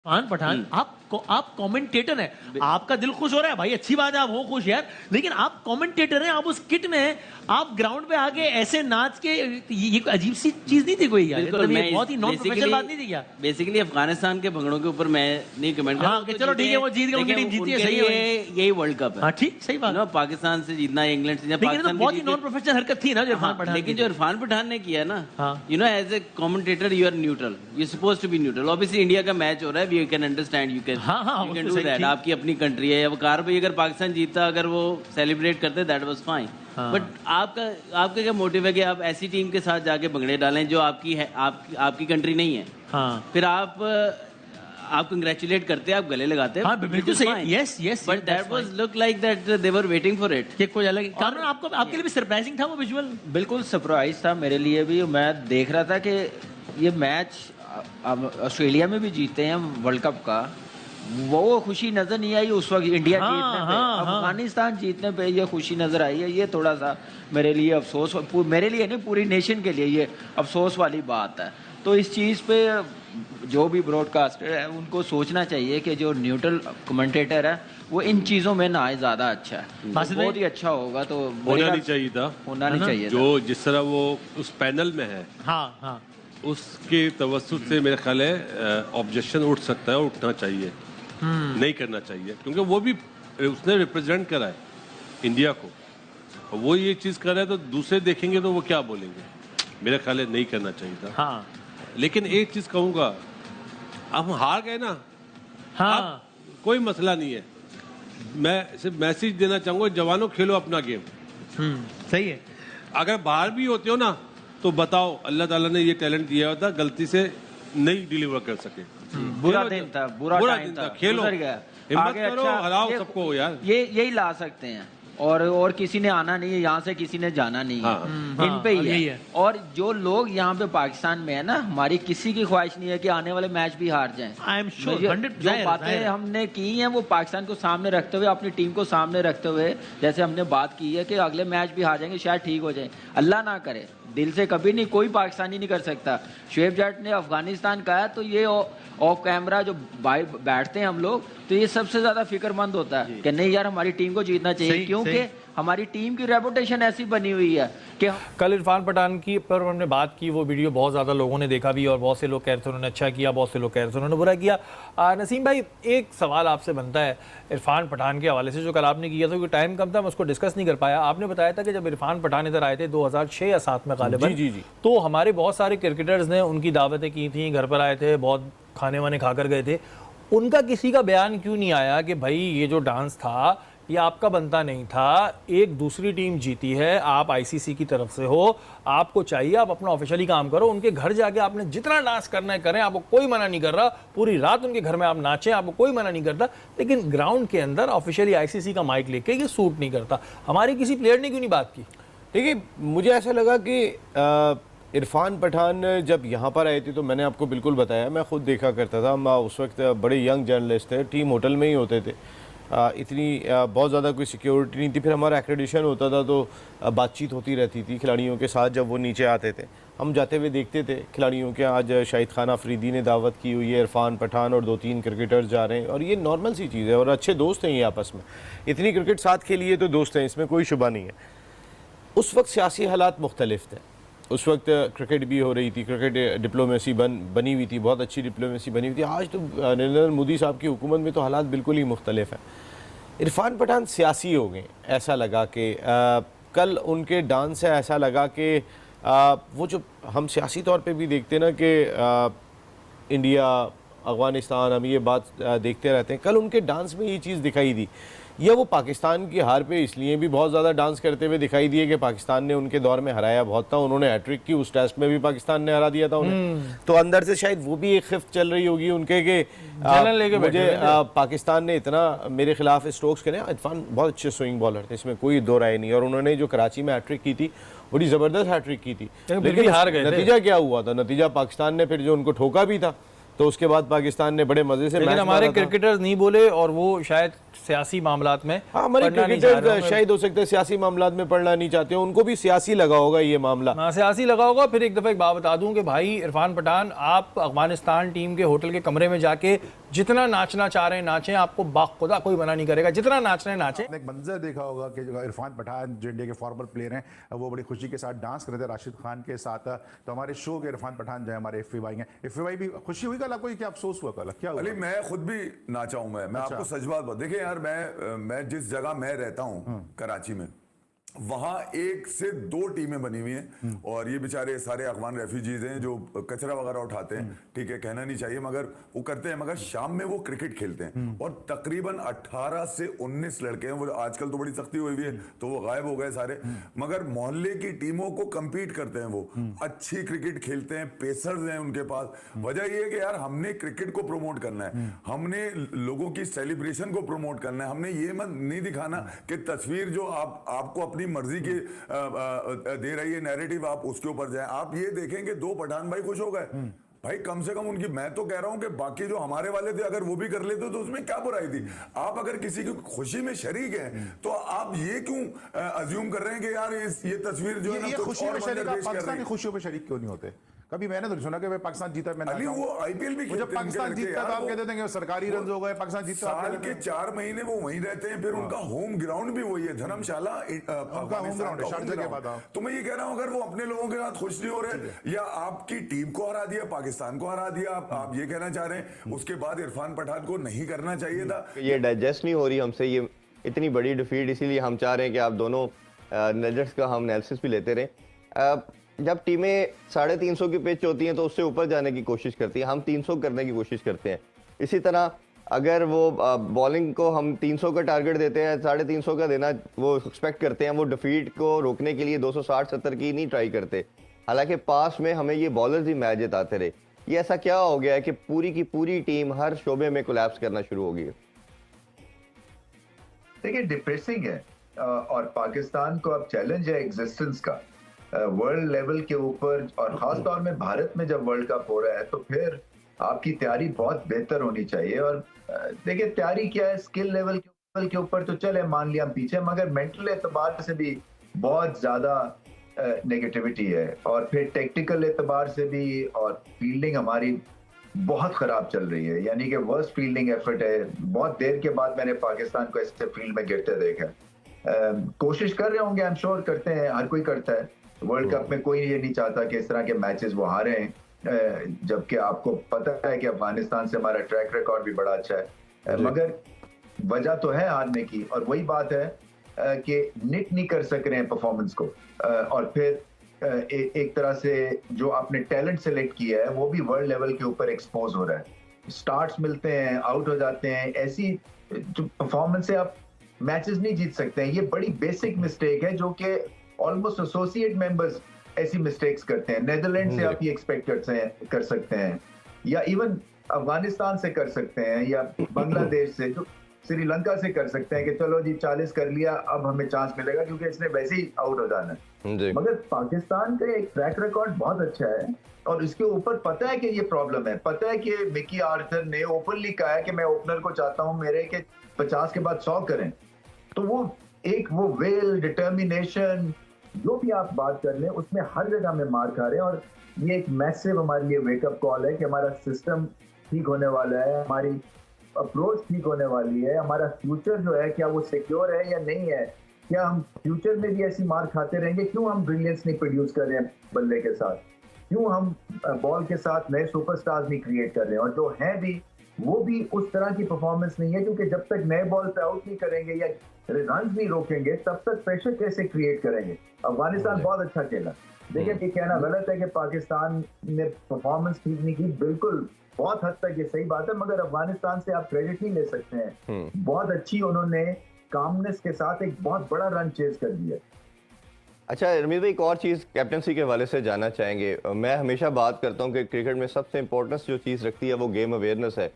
इरफान पठान, आप कमेंटेटर हैं, आपका दिल खुश हो रहा है भाई, अच्छी बात है, आप हो खुश यार, लेकिन आप कमेंटेटर हैं, आप उस किट में आप ग्राउंड पे आके ऐसे नाच के, ये अजीब सी चीज नहीं थी कोई यार, मतलब ये बहुत ही नॉन प्रोफेशनल बात नहीं थी क्या? बेसिकली अफगानिस्तान के भगड़ों के ऊपर मैं नहीं कमेंट हाँ, चलो ठीक है, वो जीत गए, उनकी टीम जीती है, सही है, यही वर्ल्ड कप है। हाँ ठीक, सही बात। पाकिस्तान से जीतना, इंग्लैंड से जीतना, लेकिन बहुत ही नॉन प्रोफेशनल हरकत थी ना जो इरफान पठान, लेकिन जो इरफान पठान ने किया ना, you know as a commentator you are neutral, you suppose to be neutral. Obviously India का मैच हो रहा है, we can understand, you can do that, आपकी अपनी कंट्री है। वकार भाई अगर पाकिस्तान जीता, अगर वो सेलिब्रेट करते, दैट वाज फाइन। बट आपका क्या मोटिव है कि आप ऐसी टीम के साथ जाके भंगड़े डालें जो आपकी है, आपकी कंट्री नहीं है? फिर आप कंग्रेचुलेट करते हैं, आप गले लगाते हैं, हाँ, बिल्कुल सही, yes yes, but that was look like that they were waiting for it कि कोई अलग कारण। आपको, आपके लिए भी सरप्राइजिंग था वो विजुअल? बिल्कुल सरप्राइज था मेरे लिए भी। मैं देख रहा था कि ये मैच ऑस्ट्रेलिया में भी जीते हैं वर्ल्ड कप का, वो खुशी नजर नहीं आई उस वक्त इंडिया जीतने पे। अफगानिस्तान जीतने पे ये खुशी नजर आई है। ये थोड़ा सा मेरे लिए अफसोस, मेरे लिए नहीं, पूरी नेशन के लिए ये अफसोस वाली बात है। तो इस चीज़ पे जो भी ब्रॉडकास्टर है उनको सोचना चाहिए कि जो न्यूट्रल कमेंटेटर है वो इन चीज़ों में ना आए, ज़्यादा अच्छा है, बहुत ही अच्छा होगा। तो होना नहीं चाहिए था, होना नहीं चाहिए जो जिस तरह वो उस पैनल में है, हाँ, उसके तवज्जुह से मेरा ख्याल है ऑब्जेक्शन उठ सकता है, उठना चाहिए, नहीं करना चाहिए, क्योंकि वो भी उसने रिप्रेजेंट करा है इंडिया को, वो ये चीज़ कर रहा है तो दूसरे देखेंगे तो वो क्या बोलेंगे। मेरा ख्याल है नहीं करना चाहिए था। लेकिन एक चीज़ कहूँगा, अब हम हार गए ना, कोई मसला नहीं है। मैं सिर्फ मैसेज देना चाहूँगा, जवानों खेलो अपना गेम। सही है। अगर बाहर भी होते हो ना तो बताओ अल्लाह ताला ने ये टैलेंट दिया होता, गलती से नहीं डिलीवर कर सके, बुरा दिन था, बुरा दिन था, खेलो, हिम्मत करो, हराओ सबको यार, ये यही ला सकते हैं। और किसी ने आना नहीं है, यहाँ से किसी ने जाना नहीं है, इन पे ही है। और जो लोग यहाँ पे पाकिस्तान में है ना, हमारी किसी की ख्वाहिश नहीं है कि आने वाले मैच भी हार जाएं। आई एम श्योर, जो बातें हमने की हैं वो पाकिस्तान को सामने रखते हुए, अपनी टीम को सामने रखते हुए, जैसे हमने बात की है कि अगले मैच भी हार जाएंगे, शायद ठीक हो जाए, अल्लाह ना करे, दिल से कभी नहीं, कोई पाकिस्तानी नहीं कर सकता। शुएब जट ने अफगानिस्तान कहा तो ये ऑफ कैमरा जो बैठते हैं हम लोग, तो ये सबसे ज्यादा फिक्रमंद होता है कि नहीं यार हमारी टीम को जीतना चाहिए, क्योंकि हमारी टीम की रेपुटेशन ऐसी बनी हुई है कि कल इरफान पठान की पर हमने बात की, वो वीडियो बहुत ज़्यादा लोगों ने देखा भी, और बहुत से लोग कह रहे थे उन्होंने अच्छा किया, बहुत से लोग कह रहे थे उन्होंने बुरा किया। नसीम भाई, एक सवाल आपसे बनता है इरफान पठान के हवाले से, जो कल आपने किया था, क्योंकि टाइम कम था, मैं उसको डिस्कस नहीं कर पाया। आपने बताया था कि जब इरफान पठान इधर आए थे 2006 या 2007 में गालिबन, जी, तो हमारे बहुत सारे क्रिकेटर्स ने उनकी दावतें की थी, घर पर आए थे, बहुत खाने वाने खाकर गए थे, उनका किसी का बयान क्यों नहीं आया कि भाई ये जो डांस था ये आपका बनता नहीं था, एक दूसरी टीम जीती है, आप आईसीसी की तरफ से हो, आपको चाहिए आप अपना ऑफिशियली काम करो, उनके घर जाके आपने जितना डांस करना है करें, आपको कोई मना नहीं कर रहा, पूरी रात उनके घर में आप नाचें, आपको कोई मना नहीं करता, लेकिन ग्राउंड के अंदर ऑफिशियली आईसीसी का माइक लेके ये सूट नहीं करता। हमारी किसी प्लेयर ने क्यों नहीं बात की? देखिए, मुझे ऐसा लगा कि इरफान पठान जब यहाँ पर आए थे तो मैंने आपको बिल्कुल बताया, मैं खुद देखा करता था, हम उस वक्त बड़े यंग जर्नलिस्ट थे, टीम होटल में ही होते थे, इतनी बहुत ज़्यादा कोई सिक्योरिटी नहीं थी। फिर हमारा एक्रेडिशन होता था तो बातचीत होती रहती थी खिलाड़ियों के साथ, जब वो नीचे आते थे हम जाते हुए देखते थे खिलाड़ियों के। आज शाहिद खान अफरीदी ने दावत की हुई है, इरफान पठान और 2-3 क्रिकेटर्स जा रहे हैं, और ये नॉर्मल सी चीज़ है, और अच्छे दोस्त हैं ये आपस में, इतनी क्रिकेट साथ खेली है तो दोस्त हैं, इसमें कोई शुबा नहीं है। उस वक्त सियासी हालात मुख्तलिफ थे, उस वक्त क्रिकेट भी हो रही थी, क्रिकेट डिप्लोमेसी बनी हुई थी, बहुत अच्छी डिप्लोमेसी बनी हुई थी। आज तो नरेंद्र मोदी साहब की हुकूमत में तो हालात बिल्कुल ही मुख्तलिफ हैं। इरफान पठान सियासी हो गए, ऐसा लगा कि कल उनके डांस से ऐसा लगा कि वो जो हम सियासी तौर पे भी देखते ना कि इंडिया अफ़गानिस्तान, हम ये बात देखते रहते हैं, कल उनके डांस में ये चीज़ दिखाई दी। या वो पाकिस्तान की हार पे इसलिए भी बहुत ज़्यादा डांस करते हुए दिखाई दिए कि पाकिस्तान ने उनके दौर में हराया बहुत था, उन्होंने हैट्रिक की, उस टेस्ट में भी पाकिस्तान ने हरा दिया था उन्हें, तो अंदर से शायद वो भी एक खिफ्त चल रही होगी उनके कि मुझे पाकिस्तान ने इतना मेरे खिलाफ स्ट्रोक्स करे। इरफान बहुत अच्छे स्विंग बॉलर थे, इसमें कोई दो राय नहीं, और उन्होंने जो कराची में हैट्रिक की थी बड़ी ज़बरदस्त हैट्रिक की थी, लेकिन हार गए। नतीजा क्या हुआ था? नतीजा पाकिस्तान ने फिर जो उनको ठोका भी था, तो उसके बाद पाकिस्तान ने बड़े मजे से, लेकिन हमारे क्रिकेटर्स नहीं बोले, और वो शायद सियासी मामलात में, हाँ, हमारे क्रिकेटर्स शायद हो सकता है सियासी मामलात में पढ़ना नहीं चाहते हो, उनको भी सियासी लगा होगा ये मामला। हाँ, सियासी लगा होगा। फिर एक दफ़ा एक बात बता दूं कि भाई इरफान पठान, आप अफगानिस्तान टीम के होटल के कमरे में जाके जितना नाचना चाह रहे हैं नाचें, आपको बाखुदा कोई मना नहीं करेगा, जितना नाचना है नाचें। आपने एक मंजर देखा होगा कि जो इरफान पठान जो इंडिया के फॉर्मर प्लेयर हैं वो बड़ी खुशी के साथ डांस कर रहे थे राशिद खान के साथ। तो हमारे शो के इरफान पठान जो है हमारे एफए भाई हैं, एफए भाई भी खुशी हुई कल आपको, क्या अफसोस हुआ कल, क्या हुआ? अली मैं खुद भी नाचा हूं। मैं आपको सच बात बता, देखिए यार मैं जिस जगह मैं रहता हूं कराची में, वहां 1 से 2 टीमें बनी हुई हैं और ये बेचारे सारे अफगान रेफ्यूजीज हैं जो कचरा वगैरह उठाते हैं, ठीक है, कहना नहीं चाहिए मगर वो करते हैं, मगर शाम में वो क्रिकेट खेलते हैं और तकरीबन 18 से 19 लड़के हैं। वो आजकल तो बड़ी सख्ती हुई हुई है तो वो गायब हो गए सारे, मगर मोहल्ले की टीमों को compete करते हैं, वो अच्छी क्रिकेट खेलते हैं, पेसर्स हैं उनके पास। वजह ये है कि यार हमने क्रिकेट को प्रमोट करना है, हमने लोगों की सेलिब्रेशन को प्रमोट करना है, हमने ये मत नहीं दिखाना कि तस्वीर जो आपको अपनी मर्जी के दे रही है नैरेटिव, आप उसके ऊपर जाएं। आप ये देखेंगे 2 पठान भाई खुश हो गए भाई, कम से कम उनकी, मैं तो कह रहा हूं कि बाकी जो हमारे वाले थे अगर वो भी कर लेते तो उसमें क्या बुराई थी। आप अगर किसी की खुशी में शरीक हैं तो आप ये क्यों अज्यूम कर रहे हैं कि यार ये तस्वीर जो है ना कुछ खुशी और में शरीक, मंजर पेश कर पाकिस्तान रही की खुशियों में शरीक क्यों नहीं होते? कभी मैंने तो नहीं सुना कि भाई पाकिस्तान जीता, मैं अली वो आईपीएल भी जब खेलते हैं पाकिस्तान उनके जीतता लड़के तो आप यार, कहते थे कि सरकारी रन हो गए, पाकिस्तान जीतता तो आप साल कहते के थे। 4 महीने वो वहीं रहते हैं, फिर उनका होम ग्राउंड भी वही है, धर्मशाला home ground है, शारजाह के बाद आप। तो मैं ये कह रहा हूं अगर वो अपने लोगों के साथ खुश नहीं हो रहे या आपकी टीम को हरा दिया, पाकिस्तान को हरा दिया, आप ये कहना चाह रहे हैं उसके बाद इरफान पठान को नहीं करना चाहिए था। ये डाइजेस्ट नहीं हो रही हमसे ये इतनी बड़ी डिफीट, इसीलिए हम चाह रहे हैं कि आप दोनों नजर्स का हम एनालिसिस भी लेते रहें। जब टीमें 350 की पिच होती हैं तो उससे ऊपर जाने की कोशिश करती हैं, हम 300 करने की कोशिश करते हैं। इसी तरह अगर वो बॉलिंग को हम 300 का टारगेट देते हैं, 350 का देना वो एक्सपेक्ट करते हैं, वो डिफीट को रोकने के लिए 260-70 की नहीं ट्राई करते। हालांकि पास में हमें ये बॉलर्स ही मैच जिताते रहे। ये ऐसा क्या हो गया है कि पूरी की पूरी टीम हर शोबे में कोलैप्स करना शुरू हो गई है? देखिए डिप्रेसिंग है और पाकिस्तान को अब चैलेंज है एग्जिस्टेंस का वर्ल्ड लेवल के ऊपर, और खास तौर में भारत में जब वर्ल्ड कप हो रहा है तो फिर आपकी तैयारी बहुत बेहतर होनी चाहिए। और देखिए तैयारी क्या है, स्किल लेवल के ऊपर तो चले मान लिया हम पीछे, मगर मेंटल एतबार से भी बहुत ज्यादा नेगेटिविटी है और फिर टेक्निकल एतबार से भी, और फील्डिंग हमारी बहुत खराब चल रही है, यानी कि वर्स्ट फील्डिंग एफर्ट है। बहुत देर के बाद मैंने पाकिस्तान को ऐसे फील्ड में गिरते देखा। कोशिश कर रहे होंगे, आई एम श्योर करते हैं, हर कोई करता है। वर्ल्ड कप में कोई ये नहीं चाहता कि इस तरह के मैचेस वो हारे हैं, जबकि आपको पता है कि अफगानिस्तान से हमारा ट्रैक रिकॉर्ड भी बड़ा अच्छा है, मगर वजह तो है हारने की, और वही बात है कि निट नहीं कर सक रहे हैं परफॉर्मेंस को, और फिर एक तरह से जो आपने टैलेंट सेलेक्ट किया है वो भी वर्ल्ड लेवल के ऊपर एक्सपोज हो रहा है। स्टार्ट्स मिलते हैं, आउट हो जाते हैं, ऐसी जो परफॉर्मेंस से आप मैचेस नहीं जीत सकते हैं। ये बड़ी बेसिक मिस्टेक है जो कि ऑलमोस्ट एसोसिएट मेंबर्स ऐसी मिस्टेक्स करते हैं। नेदरलैंड से आप ये एक्सपेक्ट कर सकते हैं, या इवन अफगानिस्तान से कर सकते हैं, या बांग्लादेश से, जो श्रीलंका से कर सकते हैं कि चलो जी 40 कर लिया, अब हमें चांस मिलेगा क्योंकि इसने वैसे ही आउट हो जाना है। मगर पाकिस्तान का एक ट्रैक रिकॉर्ड बहुत अच्छा है और इसके ऊपर पता है कि ये प्रॉब्लम है। पता है कि मिकी आर्थर ने ओपनली कहा है कि मैं ओपनर को चाहता हूं मेरे के 50 के बाद 100 करें। तो वो वेल डिटर्मिनेशन, जो भी आप बात कर लें, उसमें हर जगह में मार खा रहे हैं। और ये एक मैसिव हमारे लिए वेकअप कॉल है कि हमारा सिस्टम ठीक होने वाला है, हमारी अप्रोच ठीक होने वाली है, हमारा फ्यूचर जो है क्या वो सिक्योर है या नहीं है, क्या हम फ्यूचर में भी ऐसी मार खाते रहेंगे? क्यों हम ब्रिलियंस नहीं प्रोड्यूस कर रहे हैं बल्ले के साथ? क्यों हम बॉल के साथ नए सुपरस्टार्स नहीं क्रिएट कर रहे हैं? और जो हैं भी वो भी उस तरह की परफॉर्मेंस नहीं है, क्योंकि जब तक नए बॉल पे आउट नहीं करेंगे या रन नहीं रोकेंगे तब तक प्रेशर कैसे क्रिएट करेंगे? अफगानिस्तान बहुत अच्छा खेला, देखिए ये कहना गलत है कि पाकिस्तान ने परफॉर्मेंस ठीक नहीं की, बिल्कुल बहुत हद तक ये सही बात है, मगर अफगानिस्तान से आप क्रेडिट नहीं ले सकते हैं। बहुत अच्छी उन्होंने कामनेस के साथ एक बहुत बड़ा रन चेज कर दिया। अच्छा रमीज भाई, एक और चीज़ कैप्टनसी के हवाले से जानना चाहेंगे। मैं हमेशा बात करता हूँ कि क्रिकेट में सबसे इंपॉर्टेंस जो चीज़ रखती है वो गेम अवेयरनेस है,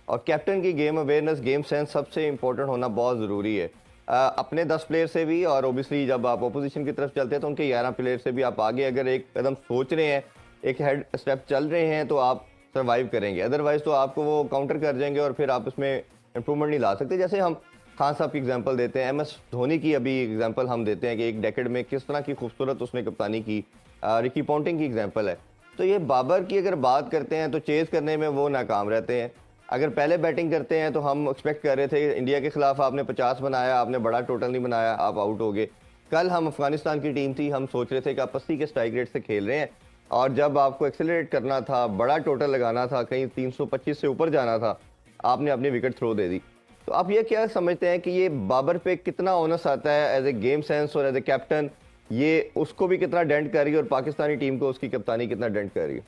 और कैप्टन की गेम अवेयरनेस, गेम सेंस सबसे इंपॉर्टेंट होना बहुत ज़रूरी है। अपने 10 प्लेयर से भी, और ओबियसली जब आप अपोजिशन की तरफ चलते हैं तो उनके 11 प्लेयर से भी आप आगे अगर एक कदम सोच रहे हैं, एक हेड स्टेप चल रहे हैं, तो आप सर्वाइव करेंगे। अदरवाइज तो आपको वो काउंटर कर जाएंगे और फिर आप इसमें इंप्रूवमेंट नहीं ला सकते। जैसे हम खान साहब की एग्जांपल देते हैं, MS धोनी की अभी एग्जांपल हम देते हैं कि एक डेकेड में किस तरह की खूबसूरत उसने कप्तानी की। रिकी पॉन्टिंग की एग्जांपल है। तो ये बाबर की अगर बात करते हैं तो चेज करने में वो नाकाम रहते हैं। अगर पहले बैटिंग करते हैं तो हम एक्सपेक्ट कर रहे थे इंडिया के खिलाफ आपने 50 बनाया, आपने बड़ा टोटल नहीं बनाया, आप आउट हो गए। कल हम अफगानिस्तान की टीम थी, हम सोच रहे थे कि आप 80 के स्ट्राइक रेट से खेल रहे हैं और जब आपको एक्सेलरेट करना था, बड़ा टोटल लगाना था, कहीं 325 से ऊपर जाना था, आपने अपनी विकेट थ्रो दे दी। तो आप ये क्या समझते हैं कि ये बाबर पे कितना ओनस आता है एज ए गेम सेंस और एज ए कैप्टन, ये उसको भी कितना डेंट कर रही है और पाकिस्तानी टीम को उसकी कप्तानी कितना डेंट कर रही है?